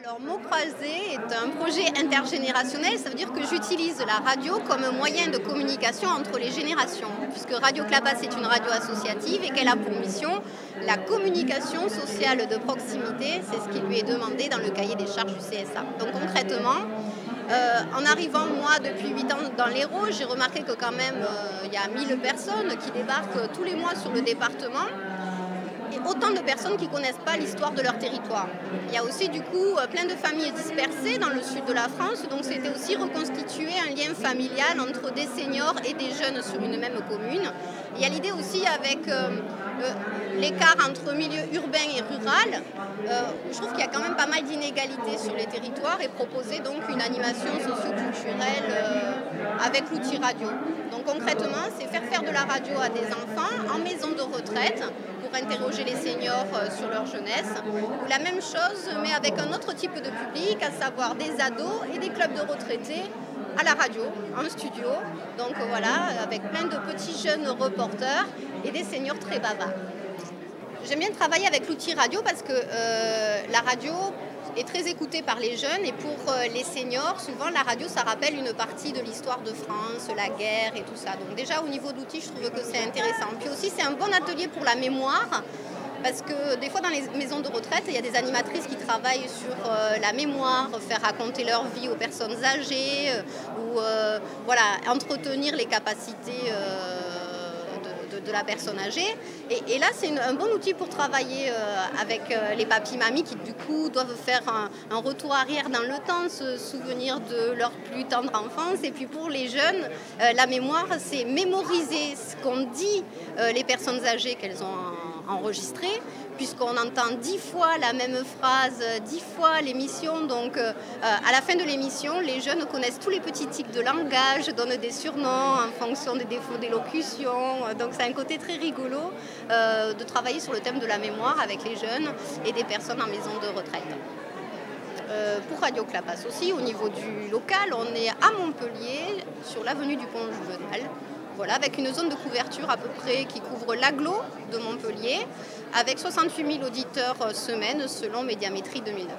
Alors, Mots Croisés est un projet intergénérationnel, ça veut dire que j'utilise la radio comme un moyen de communication entre les générations, puisque Radio Clapas est une radio associative et qu'elle a pour mission la communication sociale de proximité, c'est ce qui lui est demandé dans le cahier des charges du CSA. Donc concrètement, en arrivant moi depuis 8 ans dans l'Hérault, j'ai remarqué que quand même il y a 1000 personnes qui débarquent tous les mois sur le département. Et autant de personnes qui ne connaissent pas l'histoire de leur territoire. Il y a aussi du coup plein de familles dispersées dans le sud de la France, donc c'était aussi reconstituer un lien familial entre des seniors et des jeunes sur une même commune. Il y a l'idée aussi avec l'écart entre milieu urbain et rural. Je trouve qu'il y a quand même pas mal d'inégalités sur les territoires et proposer donc une animation socio-culturelle avec l'outil radio. Donc concrètement, c'est faire de la radio à des enfants en maison de retraite pour interroger les seniors sur leur jeunesse, ou la même chose mais avec un autre type de public, à savoir des ados et des clubs de retraités à la radio, en studio, donc voilà, avec plein de petits jeunes reporters et des seniors très bavards. J'aime bien travailler avec l'outil radio parce que la radio est très écoutée par les jeunes et pour les seniors, souvent la radio ça rappelle une partie de l'histoire de France, la guerre et tout ça. Donc déjà au niveau d'outils, je trouve que c'est intéressant. Puis aussi c'est un bon atelier pour la mémoire parce que des fois dans les maisons de retraite, il y a des animatrices qui travaillent sur la mémoire, faire raconter leur vie aux personnes âgées ou voilà, entretenir les capacités de la personne âgée. Et là, c'est un bon outil pour travailler avec les papis-mamies qui, du coup, doivent faire un retour arrière dans le temps, se souvenir de leur plus tendre enfance. Et puis pour les jeunes, la mémoire, c'est mémoriser ce qu'ont dit les personnes âgées qu'elles ont enregistré, puisqu'on entend 10 fois la même phrase, 10 fois l'émission. Donc, à la fin de l'émission, les jeunes connaissent tous les petits tics de langage, donnent des surnoms en fonction des défauts d'élocution. Donc, c'est un côté très rigolo de travailler sur le thème de la mémoire avec les jeunes et des personnes en maison de retraite. Pour Radio Clapas aussi, au niveau du local, on est à Montpellier, sur l'avenue du Pont Juvenal. Voilà, avec une zone de couverture à peu près qui couvre l'agglo de Montpellier, avec 68 000 auditeurs semaine selon Médiamétrie 2009.